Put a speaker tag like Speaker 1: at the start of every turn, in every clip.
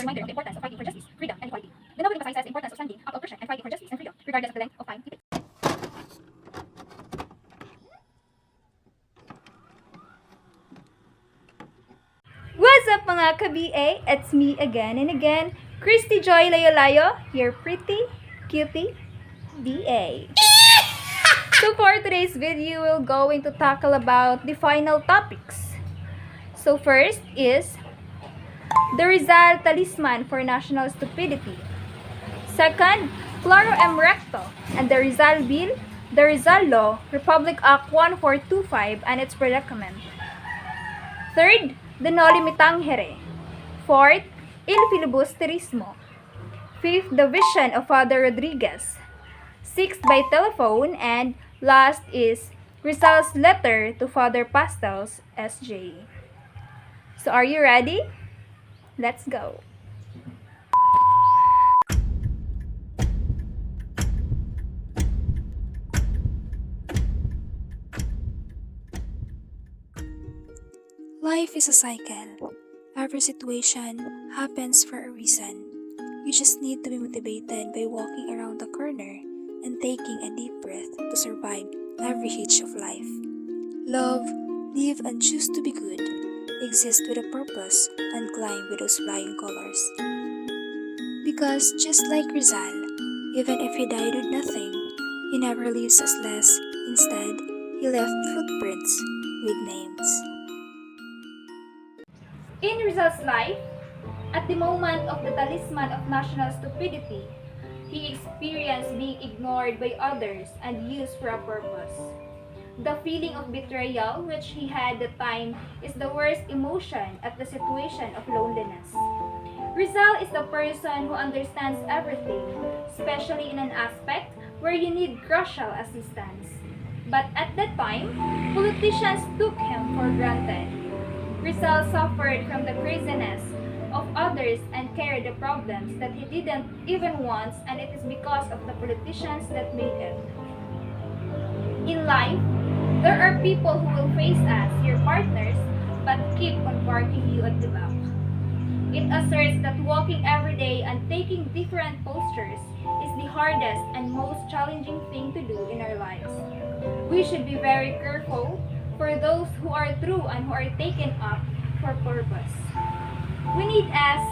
Speaker 1: a reminder of the importance of fighting for justice, freedom, and equality. The novel emphasizes the importance of standing up to oppression and fighting for justice and freedom, regardless of the length of time it takes.
Speaker 2: What's up mga ka-BA? It's me again and again, Christy Joy Layo-Layo, your pretty, cutie BA. So for today's video, we're going to tackle about the final topics. So first is the Rizal Talisman for National Stupidity. Second, Claro M. Recto and the Rizal Bill, the Rizal Law, Republic Act 1425 and its predicament. Third, the Noli Me Tangere. Fourth, Il Filibusterismo. Fifth, the Vision of Father Rodriguez. Sixth, by telephone. And last is Rizal's letter to Father Pastels, SJ. So are you ready? Let's go.
Speaker 3: Life is a cycle. Every situation happens for a reason. You just need to be motivated by walking around the corner and taking a deep breath to survive every hitch of life. Love, live and choose to be good. Exist with a purpose and climb with those flying colors. Because just like Rizal, even if he died with nothing, he never leaves us less. Instead, he left footprints with names.
Speaker 2: In Rizal's life, at the moment of the talisman of national stupidity, he experienced being ignored by others and used for a purpose. The feeling of betrayal which he had at the time is the worst emotion at the situation of loneliness. Rizal is the person who understands everything, especially in an aspect where you need crucial assistance. But at that time, politicians took him for granted. Rizal suffered from the craziness of others and carried the problems that he didn't even want, and it is because of the politicians that made it. In life, there are people who will face as your partners but keep on barking you at the back. It asserts that walking every day and taking different postures is the hardest and most challenging thing to do in our lives. We should be very careful for those who are true and who are taken up for purpose. We need us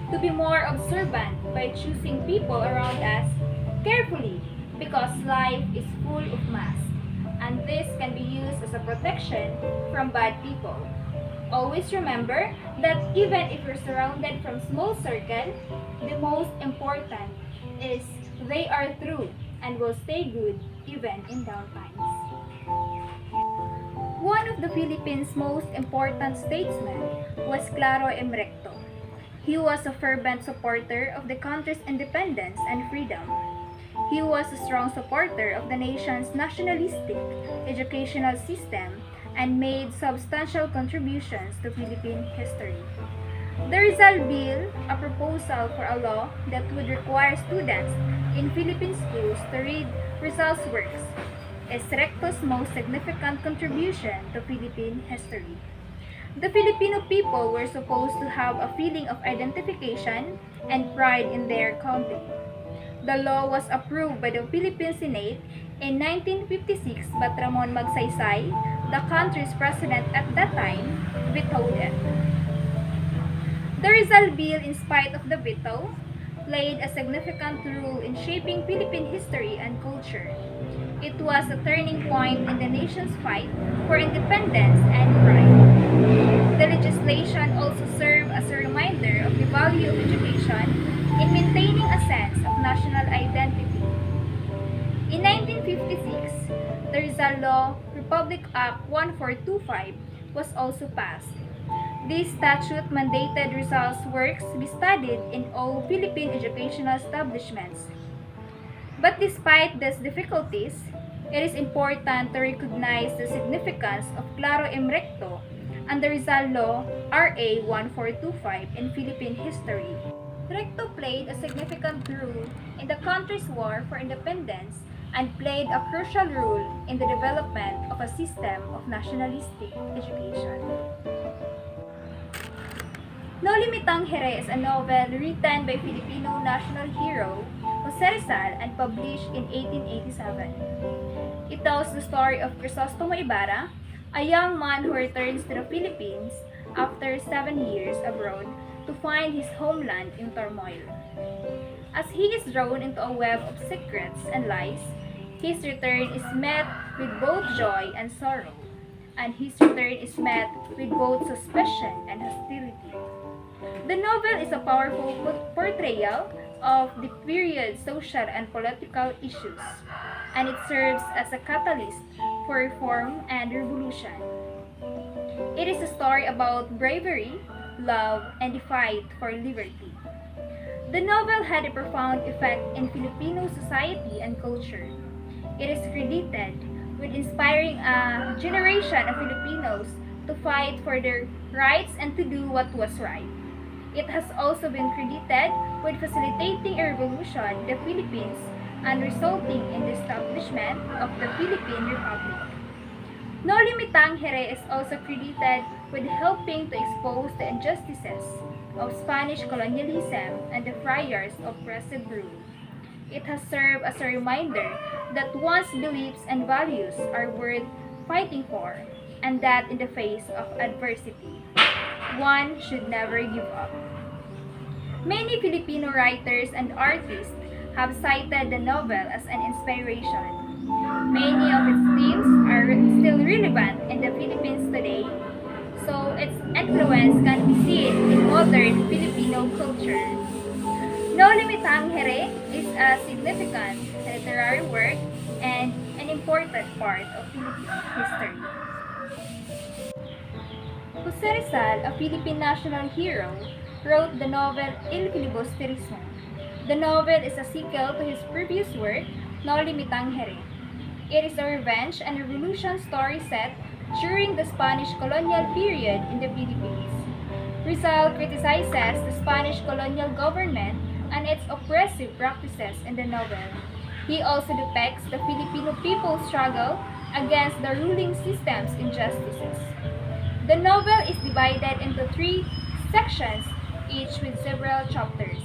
Speaker 2: to be more observant by choosing people around us carefully because life is full of masks and this can be used as a protection from bad people. Always remember that even if you're surrounded from small circle, the most important is they are true and will stay good even in down times. One of the Philippines' most important statesmen was Claro M. Recto. He was a fervent supporter of the country's independence and freedom. He was a strong supporter of the nation's nationalistic educational system and made substantial contributions to Philippine history. The Rizal Bill, a proposal for a law that would require students in Philippine schools to read Rizal's works, is Recto's most significant contribution to Philippine history. The Filipino people were supposed to have a feeling of identification and pride in their country. The law was approved by the Philippine Senate in 1956, but Ramon Magsaysay, the country's president at that time, vetoed it. The Rizal Bill, in spite of the veto, played a significant role in shaping Philippine history and culture. It was a turning point in the nation's fight for independence and pride. The legislation also served as a reminder of the value of education in maintaining a sense of national identity. In 1956, the Rizal Law, Republic Act 1425 was also passed. This statute mandated Rizal's works be studied in all Philippine educational establishments. But despite these difficulties, it is important to recognize the significance of Claro M. Recto and the Rizal Law RA 1425 in Philippine history. Recto played a significant role in the country's war for independence and played a crucial role in the development of a system of nationalistic education. No Limitang Here is a novel written by Filipino national hero Jose Rizal and published in 1887. It tells the story of Crisostomo Ibarra, a young man who returns to the Philippines after 7 years abroad to find his homeland in turmoil. As he is drawn into a web of secrets and lies, his return is met with both joy and sorrow, and his return is met with both suspicion and hostility. The novel is a powerful portrayal of the period's social and political issues, and it serves as a catalyst for reform and revolution. It is a story about bravery, love, and the fight for liberty. The novel had a profound effect in Filipino society and culture. It is credited with inspiring a generation of Filipinos to fight for their rights and to do what was right. It has also been credited with facilitating a revolution in the Philippines and resulting in the establishment of the Philippine Republic. No Limitang Here is also credited with helping to expose the injustices of Spanish colonialism and the friars' oppressive rule. It has served as a reminder that one's beliefs and values are worth fighting for, and that in the face of adversity, one should never give up. Many Filipino writers and artists have cited the novel as an inspiration. Many of its themes are still relevant in the Philippines today, so its influence can be seen in modern Filipino culture. No Limitang Here is a significant literary work and an important part of Philippine history. Jose Rizal, a Philippine national hero, wrote the novel Il Filibusterismo. The novel is a sequel to his previous work, No Limitang Here. It is a revenge and revolution story set during the Spanish colonial period in the Philippines. Rizal criticizes the Spanish colonial government and its oppressive practices in the novel. He also depicts the Filipino people's struggle against the ruling system's injustices. The novel is divided into 3 sections, each with several chapters.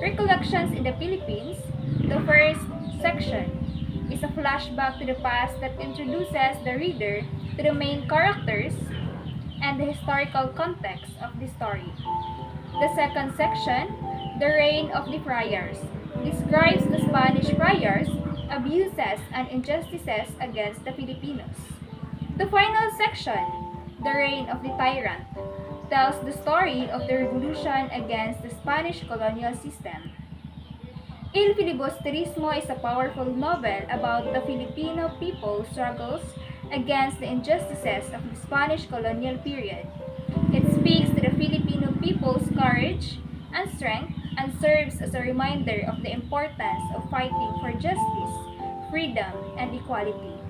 Speaker 2: Recollections in the Philippines, the first section, is a flashback to the past that introduces the reader to the main characters and the historical context of the story. The second section, The Reign of the Friars, describes the Spanish friars' abuses and injustices against the Filipinos. The final section, The Reign of the Tyrant, tells the story of the revolution against the Spanish colonial system. Il Filibusterismo is a powerful novel about the Filipino people's struggles against the injustices of the Spanish colonial period. It speaks to the Filipino people's courage and strength and serves as a reminder of the importance of fighting for justice, freedom, and equality.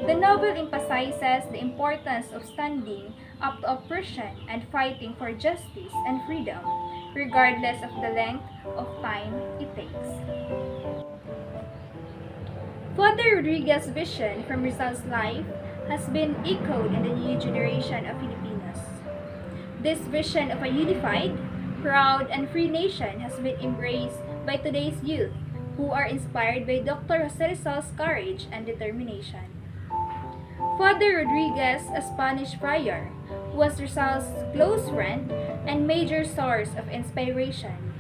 Speaker 2: The novel emphasizes the importance of standing up to oppression and fighting for justice and freedom, regardless of the length of time it takes. Father Rodriguez's vision from Rizal's life has been echoed in the new generation of Filipinos. This vision of a unified, proud, and free nation has been embraced by today's youth, who are inspired by Dr. Jose Rizal's courage and determination. Father Rodriguez, a Spanish friar, was Rizal's close friend and major source of inspiration.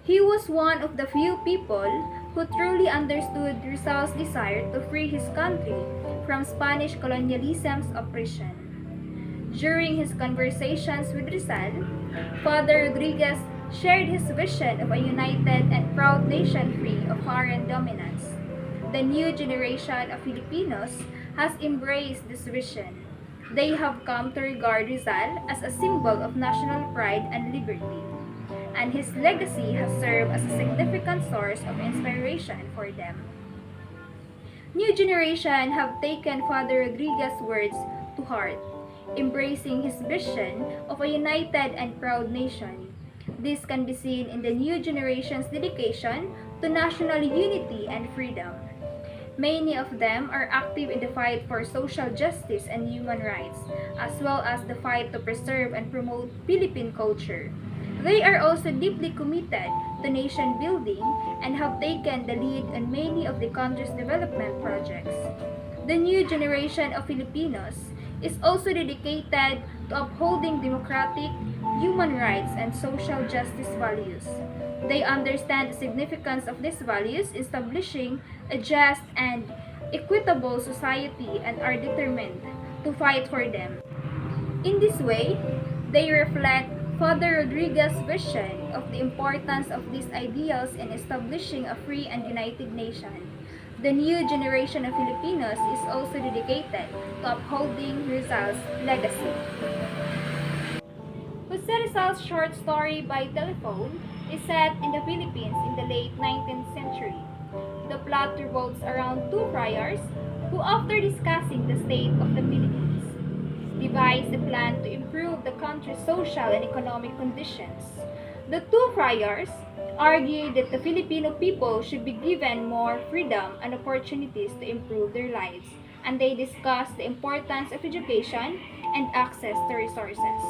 Speaker 2: He was one of the few people who truly understood Rizal's desire to free his country from Spanish colonialism's oppression. During his conversations with Rizal, Father Rodriguez shared his vision of a united and proud nation free of foreign dominance. The new generation of Filipinos has embraced this vision. They have come to regard Rizal as a symbol of national pride and liberty, and his legacy has served as a significant source of inspiration for them. New generation have taken Father Rodriguez's words to heart, embracing his vision of a united and proud nation. This can be seen in the new generation's dedication to national unity and freedom. Many of them are active in the fight for social justice and human rights, as well as the fight to preserve and promote Philippine culture. They are also deeply committed to nation building and have taken the lead on many of the country's development projects. The new generation of Filipinos is also dedicated to upholding democratic, human rights, and social justice values. They understand the significance of these values in establishing a just and equitable society and are determined to fight for them. In this way, they reflect Father Rodriguez's vision of the importance of these ideals in establishing a free and united nation. The new generation of Filipinos is also dedicated to upholding Rizal's legacy. Jose Rizal's short story By Telephone is set in the Philippines in the late 19th century. The plot revolves around two friars who, after discussing the state of the Philippines, devised a plan to improve the country's social and economic conditions. The two friars argued that the Filipino people should be given more freedom and opportunities to improve their lives, and they discussed the importance of education and access to resources.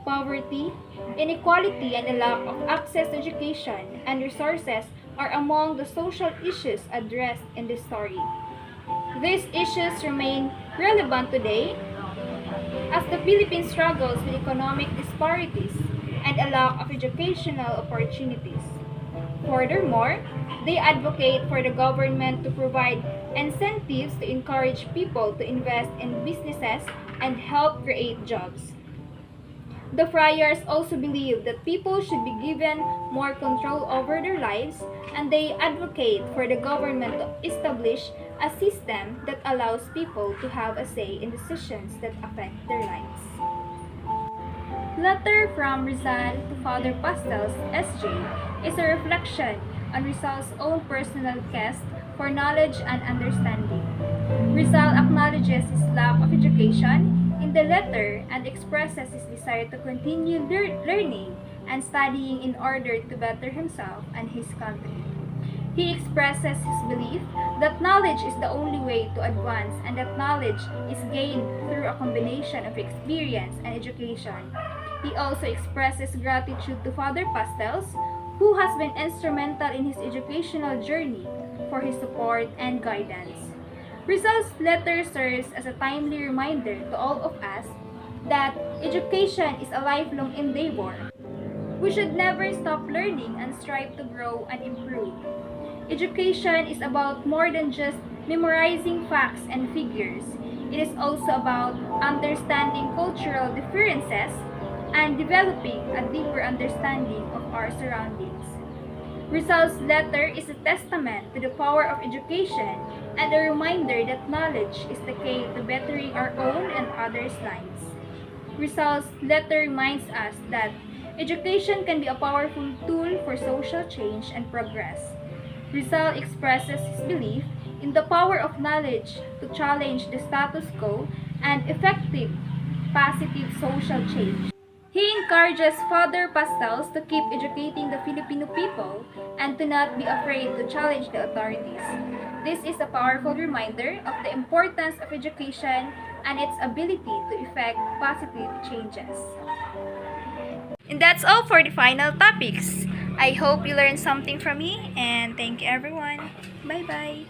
Speaker 2: Poverty, inequality, and a lack of access to education and resources are among the social issues addressed in this story. These issues remain relevant today as the Philippines struggles with economic disparities and a lack of educational opportunities. Furthermore, they advocate for the government to provide incentives to encourage people to invest in businesses and help create jobs. The friars also believe that people should be given more control over their lives, and they advocate for the government to establish a system that allows people to have a say in decisions that affect their lives. Letter from Rizal to Father Pastels, S.J. is a reflection on Rizal's own personal quest for knowledge and understanding. Rizal acknowledges his lack of education in the letter and expresses his desire to continue learning and studying in order to better himself and his country. He expresses his belief that knowledge is the only way to advance and that knowledge is gained through a combination of experience and education. He also expresses gratitude to Father Pastels, who has been instrumental in his educational journey, for his support and guidance. Rizal's letter serves as a timely reminder to all of us that education is a lifelong endeavor. We should never stop learning and strive to grow and improve. Education is about more than just memorizing facts and figures. It is also about understanding cultural differences and developing a deeper understanding of our surroundings. Rizal's letter is a testament to the power of education and a reminder that knowledge is the key to bettering our own and others' lives. Rizal's letter reminds us that education can be a powerful tool for social change and progress. Rizal expresses his belief in the power of knowledge to challenge the status quo and effective, positive social change. He encourages Father Pastels to keep educating the Filipino people and to not be afraid to challenge the authorities. This is a powerful reminder of the importance of education and its ability to effect positive changes. And that's all for the final topics. I hope you learned something from me, and thank you everyone. Bye-bye.